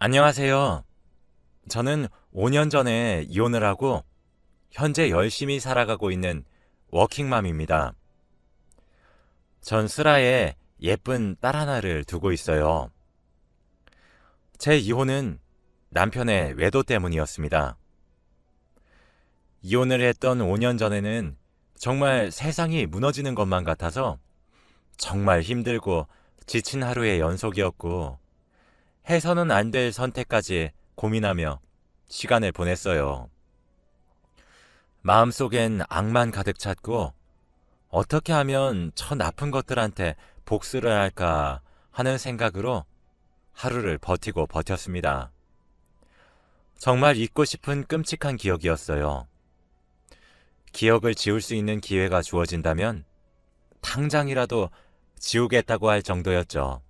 안녕하세요. 저는 5년 전에 이혼을 하고 현재 열심히 살아가고 있는 워킹맘입니다. 전 슬하에 예쁜 딸 하나를 두고 있어요. 제 이혼은 남편의 외도 때문이었습니다. 이혼을 했던 5년 전에는 정말 세상이 무너지는 것만 같아서 정말 힘들고 지친 하루의 연속이었고 해서는 안 될 선택까지 고민하며 시간을 보냈어요. 마음속엔 악만 가득 찼고 어떻게 하면 저 나쁜 것들한테 복수를 할까 하는 생각으로 하루를 버티고 버텼습니다. 정말 잊고 싶은 끔찍한 기억이었어요. 기억을 지울 수 있는 기회가 주어진다면 당장이라도 지우겠다고 할 정도였죠.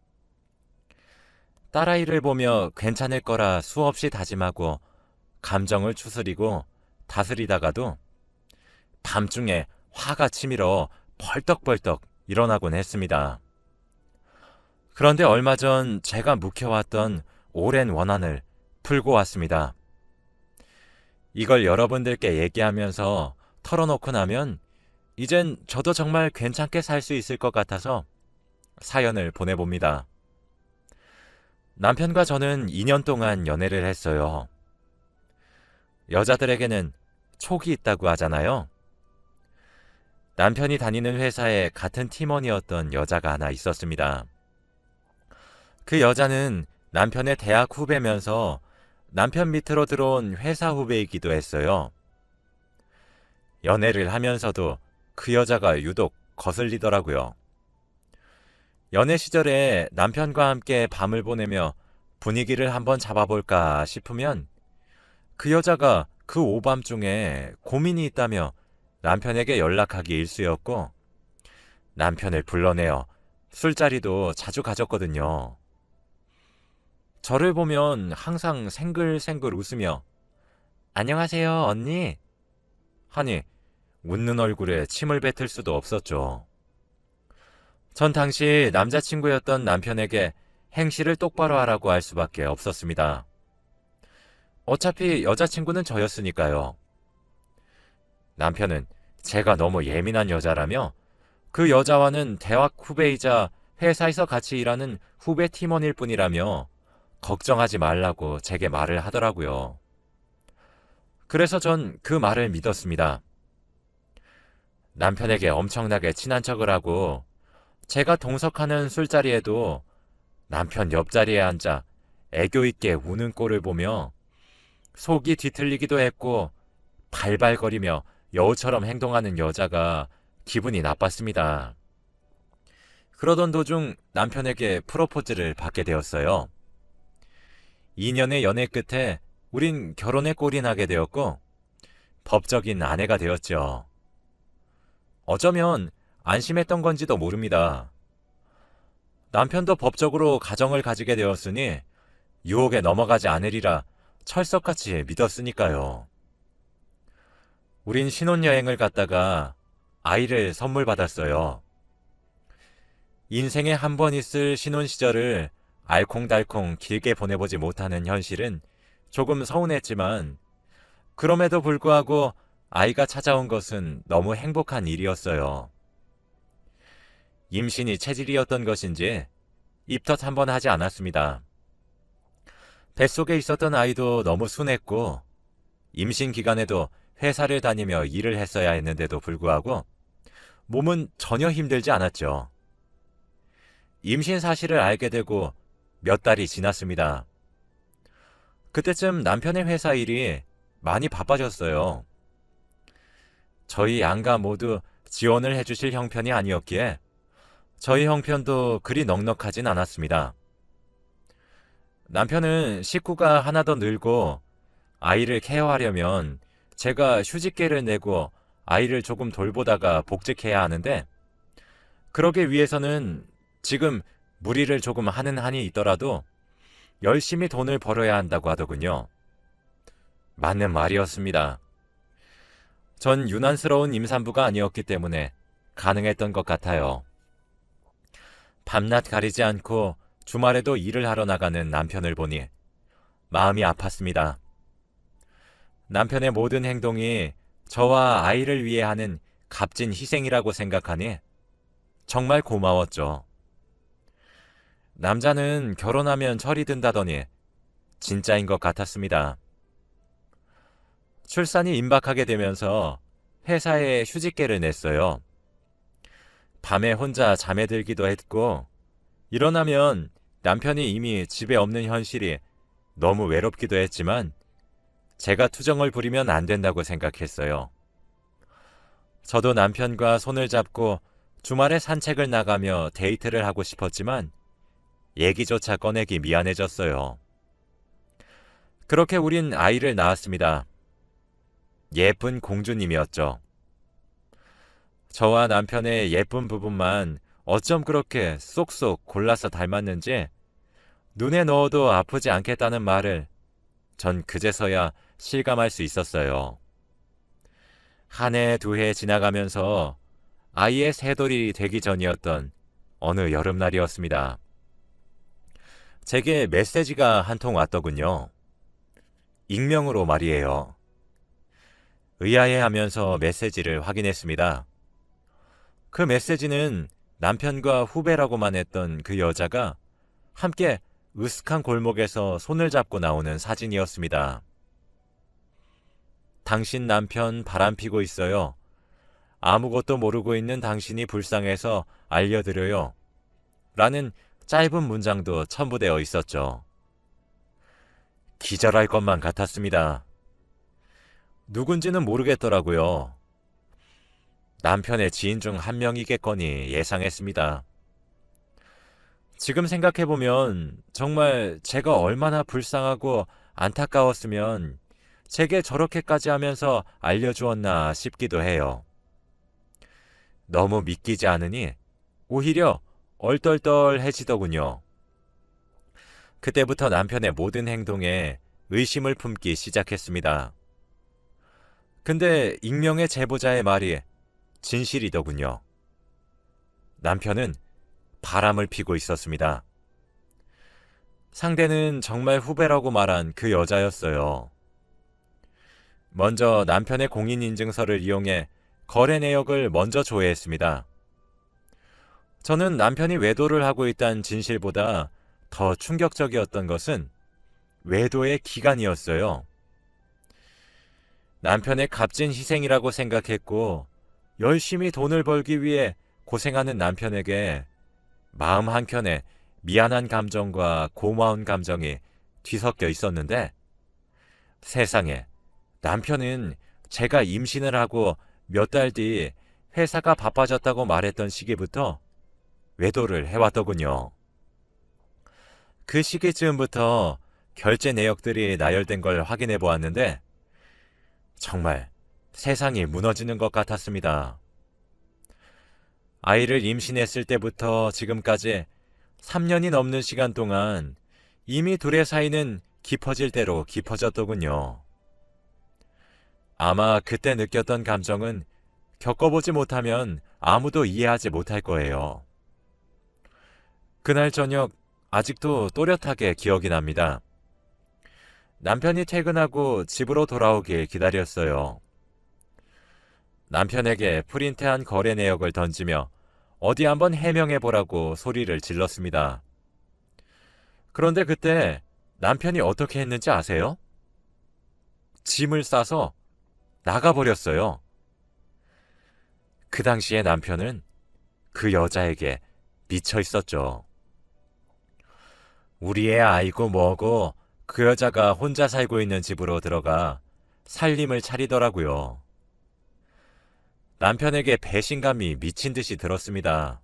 딸아이를 보며 괜찮을 거라 수없이 다짐하고 감정을 추스리고 다스리다가도 밤중에 화가 치밀어 벌떡벌떡 일어나곤 했습니다. 그런데 얼마 전 제가 묵혀왔던 오랜 원한을 풀고 왔습니다. 이걸 여러분들께 얘기하면서 털어놓고 나면 이젠 저도 정말 괜찮게 살 수 있을 것 같아서 사연을 보내봅니다. 남편과 저는 2년 동안 연애를 했어요. 여자들에게는 촉이 있다고 하잖아요. 남편이 다니는 회사에 같은 팀원이었던 여자가 하나 있었습니다. 그 여자는 남편의 대학 후배면서 남편 밑으로 들어온 회사 후배이기도 했어요. 연애를 하면서도 그 여자가 유독 거슬리더라고요. 연애 시절에 남편과 함께 밤을 보내며 분위기를 한번 잡아볼까 싶으면 그 여자가 그 오밤중에 고민이 있다며 남편에게 연락하기 일쑤였고 남편을 불러내어 술자리도 자주 가졌거든요. 저를 보면 항상 생글생글 웃으며 안녕하세요 언니 하니 웃는 얼굴에 침을 뱉을 수도 없었죠. 전 당시 남자친구였던 남편에게 행실을 똑바로 하라고 할 수밖에 없었습니다. 어차피 여자친구는 저였으니까요. 남편은 제가 너무 예민한 여자라며 그 여자와는 대학 후배이자 회사에서 같이 일하는 후배 팀원일 뿐이라며 걱정하지 말라고 제게 말을 하더라고요. 그래서 전 그 말을 믿었습니다. 남편에게 엄청나게 친한 척을 하고 제가 동석하는 술자리에도 남편 옆자리에 앉아 애교 있게 우는 꼴을 보며 속이 뒤틀리기도 했고 발발거리며 여우처럼 행동하는 여자가 기분이 나빴습니다. 그러던 도중 남편에게 프로포즈를 받게 되었어요. 2년의 연애 끝에 우린 결혼에 꼴이 나게 되었고 법적인 아내가 되었죠. 어쩌면 안심했던 건지도 모릅니다. 남편도 법적으로 가정을 가지게 되었으니 유혹에 넘어가지 않으리라 철석같이 믿었으니까요. 우린 신혼여행을 갔다가 아이를 선물 받았어요. 인생에 한 번 있을 신혼 시절을 알콩달콩 길게 보내보지 못하는 현실은 조금 서운했지만 그럼에도 불구하고 아이가 찾아온 것은 너무 행복한 일이었어요. 임신이 체질이었던 것인지 입덧 한 번 하지 않았습니다. 뱃속에 있었던 아이도 너무 순했고 임신 기간에도 회사를 다니며 일을 했어야 했는데도 불구하고 몸은 전혀 힘들지 않았죠. 임신 사실을 알게 되고 몇 달이 지났습니다. 그때쯤 남편의 회사 일이 많이 바빠졌어요. 저희 양가 모두 지원을 해주실 형편이 아니었기에 저희 형편도 그리 넉넉하진 않았습니다. 남편은 식구가 하나 더 늘고 아이를 케어하려면 제가 휴직계를 내고 아이를 조금 돌보다가 복직해야 하는데 그러기 위해서는 지금 무리를 조금 하는 한이 있더라도 열심히 돈을 벌어야 한다고 하더군요. 맞는 말이었습니다. 전 유난스러운 임산부가 아니었기 때문에 가능했던 것 같아요. 밤낮 가리지 않고 주말에도 일을 하러 나가는 남편을 보니 마음이 아팠습니다. 남편의 모든 행동이 저와 아이를 위해 하는 값진 희생이라고 생각하니 정말 고마웠죠. 남자는 결혼하면 철이 든다더니 진짜인 것 같았습니다. 출산이 임박하게 되면서 회사에 휴직계를 냈어요. 밤에 혼자 잠에 들기도 했고, 일어나면 남편이 이미 집에 없는 현실이 너무 외롭기도 했지만 제가 투정을 부리면 안 된다고 생각했어요. 저도 남편과 손을 잡고 주말에 산책을 나가며 데이트를 하고 싶었지만 얘기조차 꺼내기 미안해졌어요. 그렇게 우린 아이를 낳았습니다. 예쁜 공주님이었죠. 저와 남편의 예쁜 부분만 어쩜 그렇게 쏙쏙 골라서 닮았는지 눈에 넣어도 아프지 않겠다는 말을 전 그제서야 실감할 수 있었어요. 한 해, 두 해 지나가면서 아이의 새돌이 되기 전이었던 어느 여름날이었습니다. 제게 메시지가 한 통 왔더군요. 익명으로 말이에요. 의아해하면서 메시지를 확인했습니다. 그 메시지는 남편과 후배라고만 했던 그 여자가 함께 으슥한 골목에서 손을 잡고 나오는 사진이었습니다. 당신 남편 바람피고 있어요. 아무것도 모르고 있는 당신이 불쌍해서 알려드려요. 라는 짧은 문장도 첨부되어 있었죠. 기절할 것만 같았습니다. 누군지는 모르겠더라고요. 남편의 지인 중 한 명이겠거니 예상했습니다. 지금 생각해보면 정말 제가 얼마나 불쌍하고 안타까웠으면 제게 저렇게까지 하면서 알려주었나 싶기도 해요. 너무 믿기지 않으니 오히려 얼떨떨해지더군요. 그때부터 남편의 모든 행동에 의심을 품기 시작했습니다. 근데 익명의 제보자의 말이 진실이더군요. 남편은 바람을 피고 있었습니다. 상대는 정말 후배라고 말한 그 여자였어요. 먼저 남편의 공인인증서를 이용해 거래 내역을 먼저 조회했습니다. 저는 남편이 외도를 하고 있다는 진실보다 더 충격적이었던 것은 외도의 기간이었어요. 남편의 값진 희생이라고 생각했고 열심히 돈을 벌기 위해 고생하는 남편에게 마음 한켠에 미안한 감정과 고마운 감정이 뒤섞여 있었는데 세상에 남편은 제가 임신을 하고 몇 달 뒤 회사가 바빠졌다고 말했던 시기부터 외도를 해왔더군요. 그 시기쯤부터 결제 내역들이 나열된 걸 확인해 보았는데 정말 세상이 무너지는 것 같았습니다. 아이를 임신했을 때부터 지금까지 3년이 넘는 시간 동안 이미 둘의 사이는 깊어질 대로 깊어졌더군요. 아마 그때 느꼈던 감정은 겪어보지 못하면 아무도 이해하지 못할 거예요. 그날 저녁 아직도 또렷하게 기억이 납니다. 남편이 퇴근하고 집으로 돌아오길 기다렸어요. 남편에게 프린트한 거래 내역을 던지며 어디 한번 해명해보라고 소리를 질렀습니다. 그런데 그때 남편이 어떻게 했는지 아세요? 짐을 싸서 나가버렸어요. 그 당시에 남편은 그 여자에게 미쳐 있었죠. 우리 애 아이고 뭐고 그 여자가 혼자 살고 있는 집으로 들어가 살림을 차리더라고요. 남편에게 배신감이 미친 듯이 들었습니다.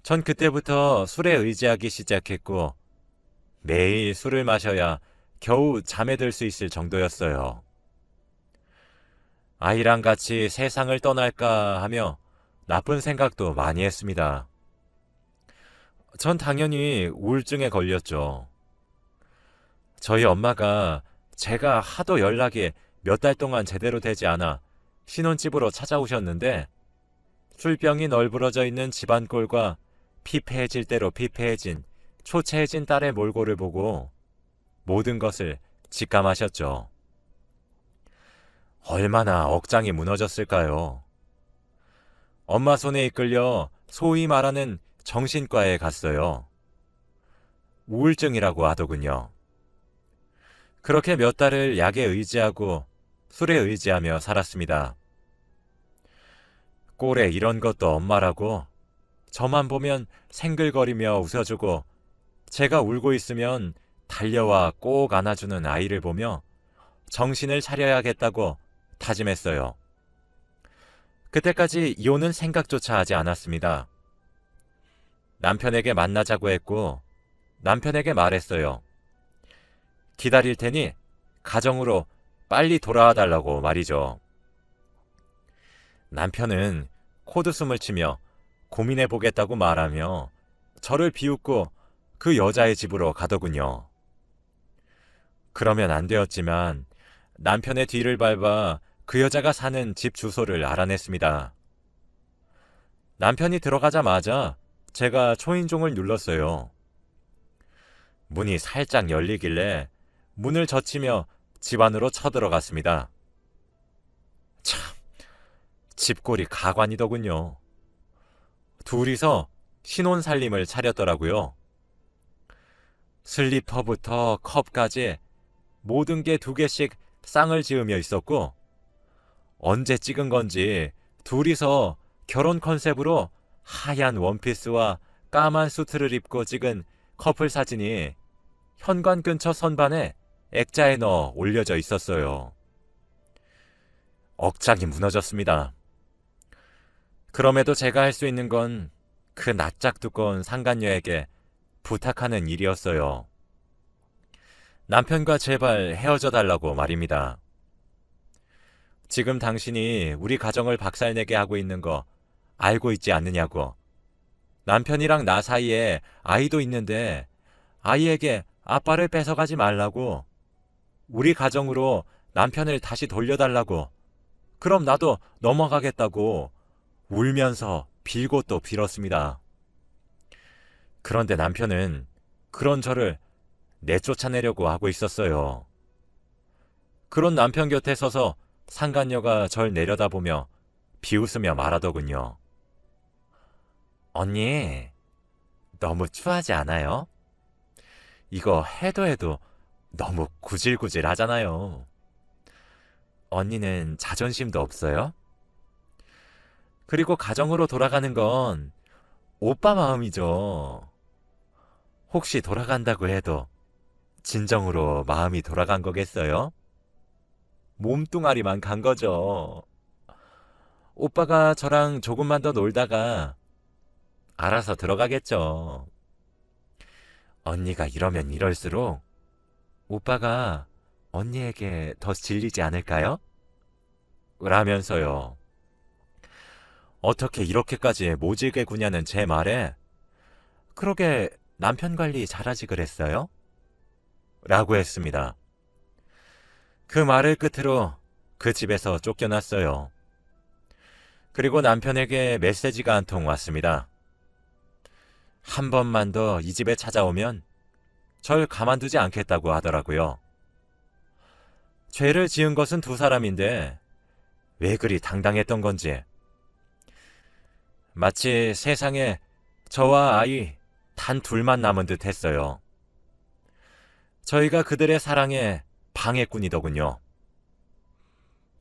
전 그때부터 술에 의지하기 시작했고 매일 술을 마셔야 겨우 잠에 들 수 있을 정도였어요. 아이랑 같이 세상을 떠날까 하며 나쁜 생각도 많이 했습니다. 전 당연히 우울증에 걸렸죠. 저희 엄마가 제가 하도 연락이 몇 달 동안 제대로 되지 않아 신혼집으로 찾아오셨는데 술병이 널브러져 있는 집안 꼴과 피폐해질 대로 피폐해진 초췌해진 딸의 몰골을 보고 모든 것을 직감하셨죠. 얼마나 억장이 무너졌을까요? 엄마 손에 이끌려 소위 말하는 정신과에 갔어요. 우울증이라고 하더군요. 그렇게 몇 달을 약에 의지하고 술에 의지하며 살았습니다. 꼴에 이런 것도 엄마라고 저만 보면 생글거리며 웃어주고 제가 울고 있으면 달려와 꼭 안아주는 아이를 보며 정신을 차려야겠다고 다짐했어요. 그때까지 이혼은 생각조차 하지 않았습니다. 남편에게 만나자고 했고 남편에게 말했어요. 기다릴 테니 가정으로 빨리 돌아와 달라고 말이죠. 남편은 코드숨을 치며 고민해 보겠다고 말하며 저를 비웃고 그 여자의 집으로 가더군요. 그러면 안 되었지만 남편의 뒤를 밟아 그 여자가 사는 집 주소를 알아냈습니다. 남편이 들어가자마자 제가 초인종을 눌렀어요. 문이 살짝 열리길래 문을 젖히며 집 안으로 쳐들어갔습니다. 참, 집골이 가관이더군요. 둘이서 신혼살림을 차렸더라고요. 슬리퍼부터 컵까지 모든 게 2개씩 쌍을 지으며 있었고 언제 찍은 건지 둘이서 결혼 컨셉으로 하얀 원피스와 까만 수트를 입고 찍은 커플 사진이 현관 근처 선반에 액자에 넣어 올려져 있었어요. 억장이 무너졌습니다. 그럼에도 제가 할 수 있는 건 그 낯짝 두꺼운 상간녀에게 부탁하는 일이었어요. 남편과 제발 헤어져 달라고 말입니다. 지금 당신이 우리 가정을 박살내게 하고 있는 거 알고 있지 않느냐고. 남편이랑 나 사이에 아이도 있는데 아이에게 아빠를 뺏어가지 말라고. 우리 가정으로 남편을 다시 돌려달라고. 그럼 나도 넘어가겠다고 울면서 빌고 또 빌었습니다. 그런데 남편은 그런 저를 내쫓아내려고 하고 있었어요. 그런 남편 곁에 서서 상간녀가 절 내려다보며 비웃으며 말하더군요. 언니, 너무 추하지 않아요? 이거 해도 너무 구질구질 하잖아요. 언니는 자존심도 없어요? 그리고 가정으로 돌아가는 건 오빠 마음이죠. 혹시 돌아간다고 해도 진정으로 마음이 돌아간 거겠어요? 몸뚱아리만 간 거죠. 오빠가 저랑 조금만 더 놀다가 알아서 들어가겠죠. 언니가 이러면 이럴수록 오빠가 언니에게 더 질리지 않을까요? 라면서요. 어떻게 이렇게까지 모질게 구냐는 제 말에 그러게 남편 관리 잘하지 그랬어요? 라고 했습니다. 그 말을 끝으로 그 집에서 쫓겨났어요. 그리고 남편에게 메시지가 한 통 왔습니다. 한 번만 더 이 집에 찾아오면 절 가만두지 않겠다고 하더라고요. 죄를 지은 것은 2사람인데 왜 그리 당당했던 건지. 마치 세상에 저와 아이 단 둘만 남은 듯 했어요. 저희가 그들의 사랑에 방해꾼이더군요.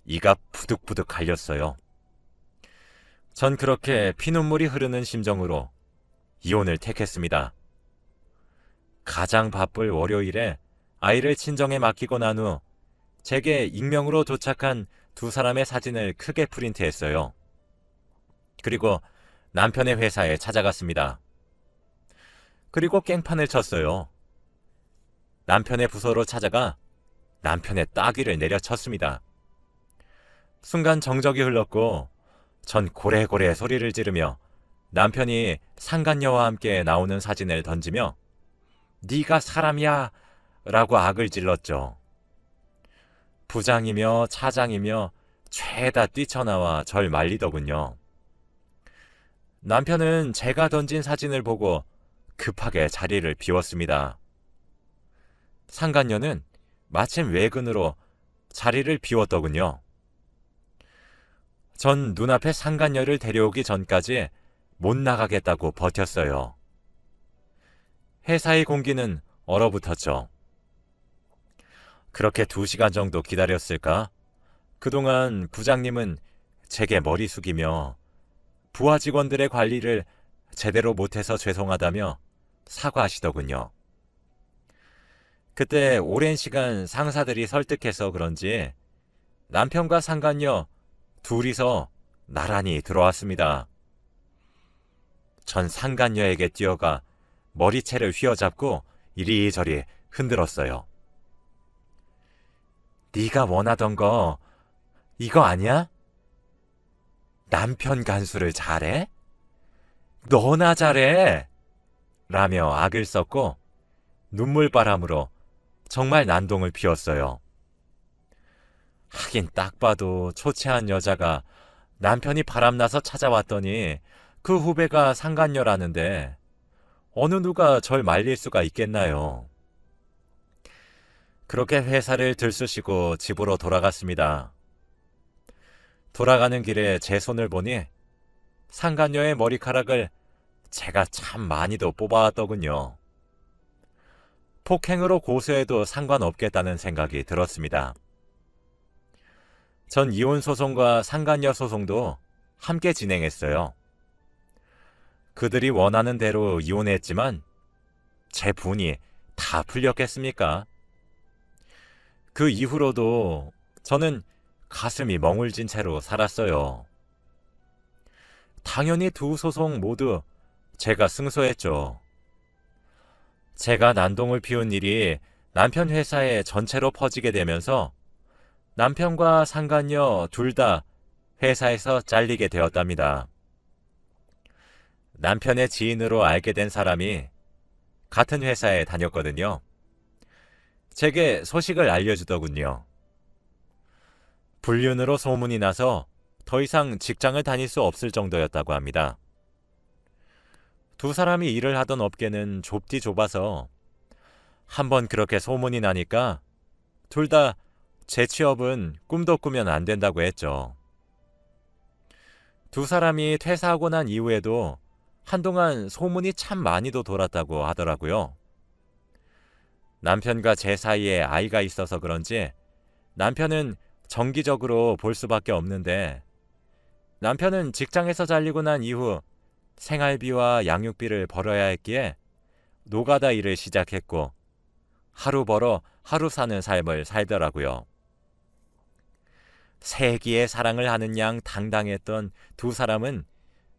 이가 부득부득 갈렸어요. 전 그렇게 피눈물이 흐르는 심정으로 이혼을 택했습니다. 가장 바쁠 월요일에 아이를 친정에 맡기고 난 후 제게 익명으로 도착한 2사람의 사진을 크게 프린트했어요. 그리고 남편의 회사에 찾아갔습니다. 그리고 깽판을 쳤어요. 남편의 부서로 찾아가 남편의 따귀를 내려쳤습니다. 순간 정적이 흘렀고 전 고래고래 소리를 지르며 남편이 상간녀와 함께 나오는 사진을 던지며 네가 사람이야 라고 악을 질렀죠. 부장이며 차장이며 죄다 뛰쳐나와 절 말리더군요. 남편은 제가 던진 사진을 보고 급하게 자리를 비웠습니다. 상간녀는 마침 외근으로 자리를 비웠더군요. 전 눈앞에 상간녀를 데려오기 전까지 못 나가겠다고 버텼어요. 회사의 공기는 얼어붙었죠. 그렇게 2시간 정도 기다렸을까? 그동안 부장님은 제게 머리 숙이며 부하 직원들의 관리를 제대로 못해서 죄송하다며 사과하시더군요. 그때 오랜 시간 상사들이 설득해서 그런지 남편과 상간녀 둘이서 나란히 들어왔습니다. 전 상간녀에게 뛰어가 머리채를 휘어잡고 이리저리 흔들었어요. 네가 원하던 거 이거 아니야? 남편 간수를 잘해? 너나 잘해! 라며 악을 썼고 눈물바람으로 정말 난동을 피웠어요. 하긴 딱 봐도 초췌한 여자가 남편이 바람나서 찾아왔더니 그 후배가 상간녀라는데 어느 누가 절 말릴 수가 있겠나요? 그렇게 회사를 들쑤시고 집으로 돌아갔습니다. 돌아가는 길에 제 손을 보니 상간녀의 머리카락을 제가 참 많이도 뽑아왔더군요. 폭행으로 고소해도 상관없겠다는 생각이 들었습니다. 전 이혼 소송과 상간녀 소송도 함께 진행했어요. 그들이 원하는 대로 이혼했지만 제 분이 다 풀렸겠습니까? 그 이후로도 저는 가슴이 멍울진 채로 살았어요. 당연히 2 소송 모두 제가 승소했죠. 제가 난동을 피운 일이 남편 회사에 전체로 퍼지게 되면서 남편과 상간녀 둘 다 회사에서 잘리게 되었답니다. 남편의 지인으로 알게 된 사람이 같은 회사에 다녔거든요. 제게 소식을 알려주더군요. 불륜으로 소문이 나서 더 이상 직장을 다닐 수 없을 정도였다고 합니다. 2 사람이 일을 하던 업계는 좁디 좁아서 한번 그렇게 소문이 나니까 둘 다 재취업은 꿈도 꾸면 안 된다고 했죠. 2 사람이 퇴사하고 난 이후에도 한동안 소문이 참 많이도 돌았다고 하더라고요. 남편과 제 사이에 아이가 있어서 그런지 남편은 정기적으로 볼 수밖에 없는데 남편은 직장에서 잘리고 난 이후 생활비와 양육비를 벌어야 했기에 노가다 일을 시작했고 하루 벌어 하루 사는 삶을 살더라고요. 세기의 사랑을 하는 양 당당했던 2 사람은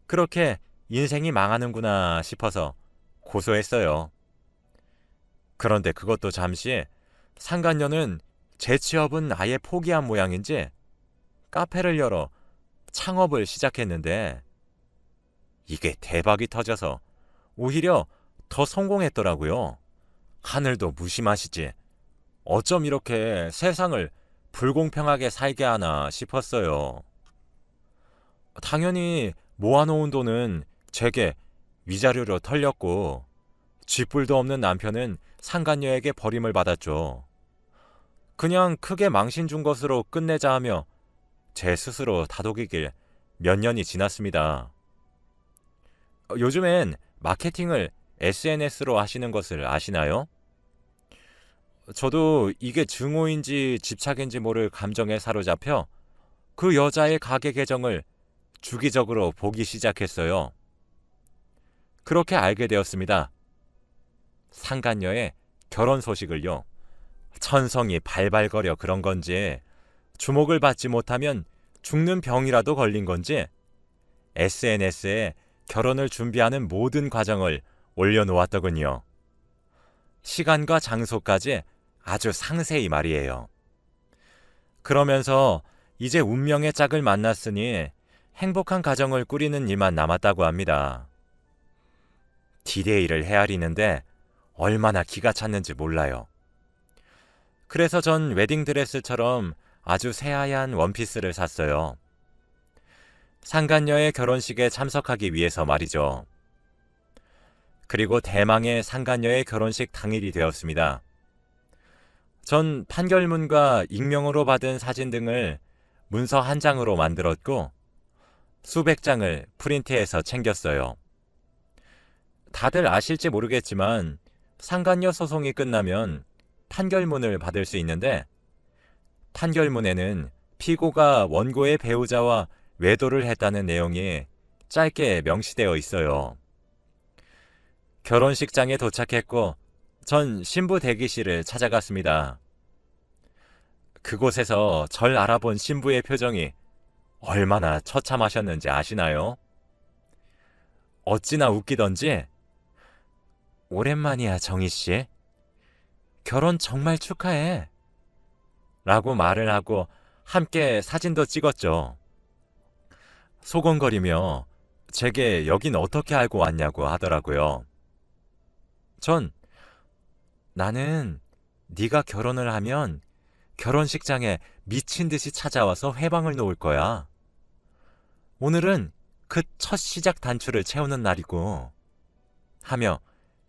그렇게 인생이 망하는구나 싶어서 고소했어요. 그런데 그것도 잠시 상간녀는 재취업은 아예 포기한 모양인지 카페를 열어 창업을 시작했는데 이게 대박이 터져서 오히려 더 성공했더라고요. 하늘도 무심하시지. 어쩜 이렇게 세상을 불공평하게 살게 하나 싶었어요. 당연히 모아놓은 돈은 제게 위자료로 털렸고 쥐뿔도 없는 남편은 상간녀에게 버림을 받았죠. 그냥 크게 망신 준 것으로 끝내자 하며 제 스스로 다독이길 몇 년이 지났습니다. 요즘엔 마케팅을 SNS로 하시는 것을 아시나요? 저도 이게 증오인지 집착인지 모를 감정에 사로잡혀 그 여자의 가게 계정을 주기적으로 보기 시작했어요. 그렇게 알게 되었습니다. 상간녀의 결혼 소식을요. 천성이 발발거려 그런 건지 주목을 받지 못하면 죽는 병이라도 걸린 건지 SNS에 결혼을 준비하는 모든 과정을 올려놓았더군요. 시간과 장소까지 아주 상세히 말이에요. 그러면서 이제 운명의 짝을 만났으니 행복한 가정을 꾸리는 일만 남았다고 합니다. 디데이를 헤아리는데 얼마나 기가 찼는지 몰라요. 그래서 전 웨딩드레스처럼 아주 새하얀 원피스를 샀어요. 상간녀의 결혼식에 참석하기 위해서 말이죠. 그리고 대망의 상간녀의 결혼식 당일이 되었습니다. 전 판결문과 익명으로 받은 사진 등을 문서 한 장으로 만들었고 수백 장을 프린트해서 챙겼어요. 다들 아실지 모르겠지만 상간녀 소송이 끝나면 판결문을 받을 수 있는데 판결문에는 피고가 원고의 배우자와 외도를 했다는 내용이 짧게 명시되어 있어요. 결혼식장에 도착했고 전 신부 대기실을 찾아갔습니다. 그곳에서 절 알아본 신부의 표정이 얼마나 처참하셨는지 아시나요? 어찌나 웃기던지 오랜만이야 정희씨. 결혼 정말 축하해. 라고 말을 하고 함께 사진도 찍었죠. 소곤거리며 제게 여긴 어떻게 알고 왔냐고 하더라고요. 전 나는 네가 결혼을 하면 결혼식장에 미친 듯이 찾아와서 회방을 놓을 거야. 오늘은 그 첫 시작 단추를 채우는 날이고 하며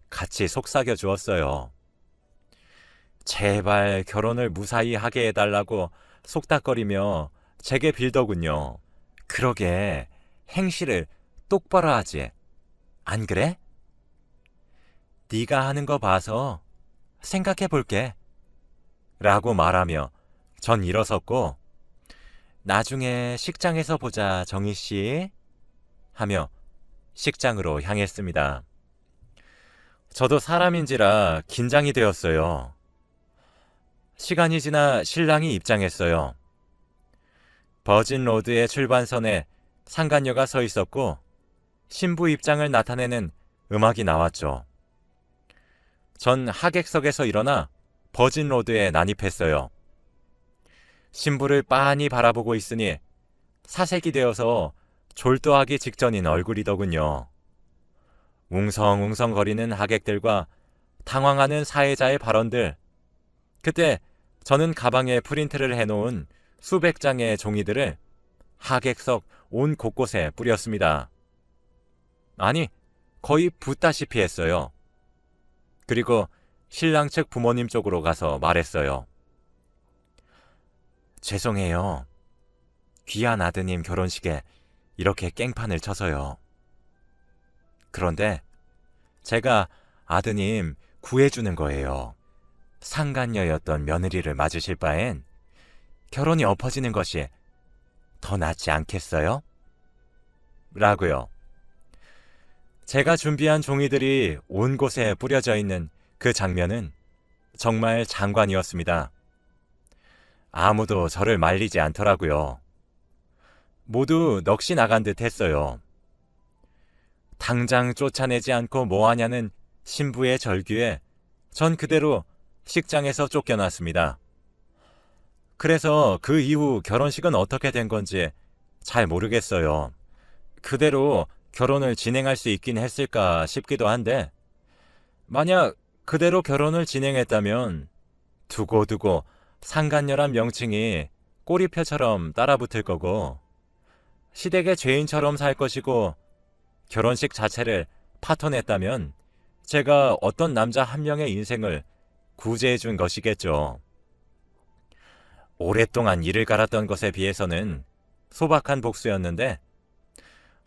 같이 속삭여 주었어요. 제발 결혼을 무사히 하게 해달라고 속닥거리며 제게 빌더군요. 그러게 행실을 똑바로 하지. 안 그래? 네가 하는 거 봐서 생각해 볼게. 라고 말하며 전 일어섰고 나중에 식장에서 보자 정희씨 하며 식장으로 향했습니다. 저도 사람인지라 긴장이 되었어요. 시간이 지나 신랑이 입장했어요. 버진로드의 출발선에 상간녀가 서 있었고 신부 입장을 나타내는 음악이 나왔죠. 전 하객석에서 일어나 버진로드에 난입했어요. 신부를 빤히 바라보고 있으니 사색이 되어서 졸도하기 직전인 얼굴이더군요. 웅성웅성거리는 하객들과 당황하는 사회자의 발언들. 그때 저는 가방에 프린트를 해놓은 수백 장의 종이들을 하객석 온 곳곳에 뿌렸습니다. 아니, 거의 붓다시피 했어요. 그리고 신랑 측 부모님 쪽으로 가서 말했어요. 죄송해요. 귀한 아드님 결혼식에 이렇게 깽판을 쳐서요. 그런데 제가 아드님 구해주는 거예요. 상간녀였던 며느리를 맞으실 바엔 결혼이 엎어지는 것이 더 낫지 않겠어요? 라고요. 제가 준비한 종이들이 온 곳에 뿌려져 있는 그 장면은 정말 장관이었습니다. 아무도 저를 말리지 않더라고요. 모두 넋이 나간 듯 했어요. 당장 쫓아내지 않고 뭐하냐는 신부의 절규에 전 그대로 식장에서 쫓겨났습니다. 그래서 그 이후 결혼식은 어떻게 된 건지 잘 모르겠어요. 그대로 결혼을 진행할 수 있긴 했을까 싶기도 한데 만약 그대로 결혼을 진행했다면 두고두고 상간녀란 명칭이 꼬리표처럼 따라붙을 거고 시댁의 죄인처럼 살 것이고 결혼식 자체를 파토냈다면 제가 어떤 남자 한 명의 인생을 구제해 준 것이겠죠. 오랫동안 이를 갈았던 것에 비해서는 소박한 복수였는데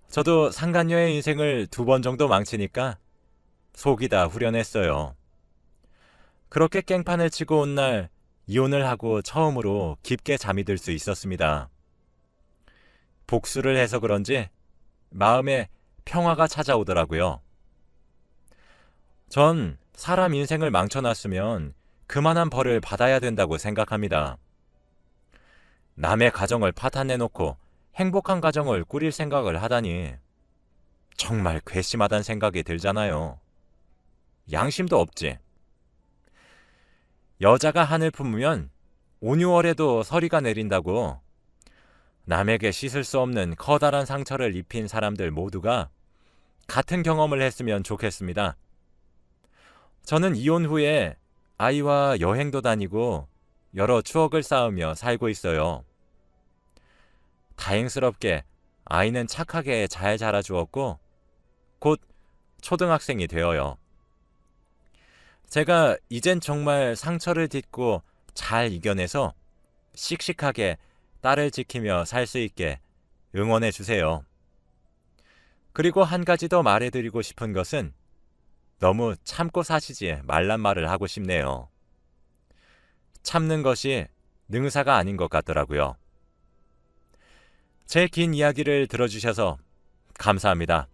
저도 상간녀의 인생을 2번 정도 망치니까 속이 다 후련했어요. 그렇게 깽판을 치고 온 날 이혼을 하고 처음으로 깊게 잠이 들 수 있었습니다. 복수를 해서 그런지 마음에 평화가 찾아오더라고요. 전 사람 인생을 망쳐놨으면 그만한 벌을 받아야 된다고 생각합니다. 남의 가정을 파탄내놓고 행복한 가정을 꾸릴 생각을 하다니 정말 괘씸하다는 생각이 들잖아요. 양심도 없지. 여자가 한을 품으면 온유월에도 서리가 내린다고 남에게 씻을 수 없는 커다란 상처를 입힌 사람들 모두가 같은 경험을 했으면 좋겠습니다. 저는 이혼 후에 아이와 여행도 다니고 여러 추억을 쌓으며 살고 있어요. 다행스럽게 아이는 착하게 잘 자라주었고 곧 초등학생이 되어요. 제가 이젠 정말 상처를 딛고 잘 이겨내서 씩씩하게 딸을 지키며 살 수 있게 응원해 주세요. 그리고 한 가지 더 말해드리고 싶은 것은 너무 참고 사시지 말란 말을 하고 싶네요. 참는 것이 능사가 아닌 것 같더라고요. 제 긴 이야기를 들어주셔서 감사합니다.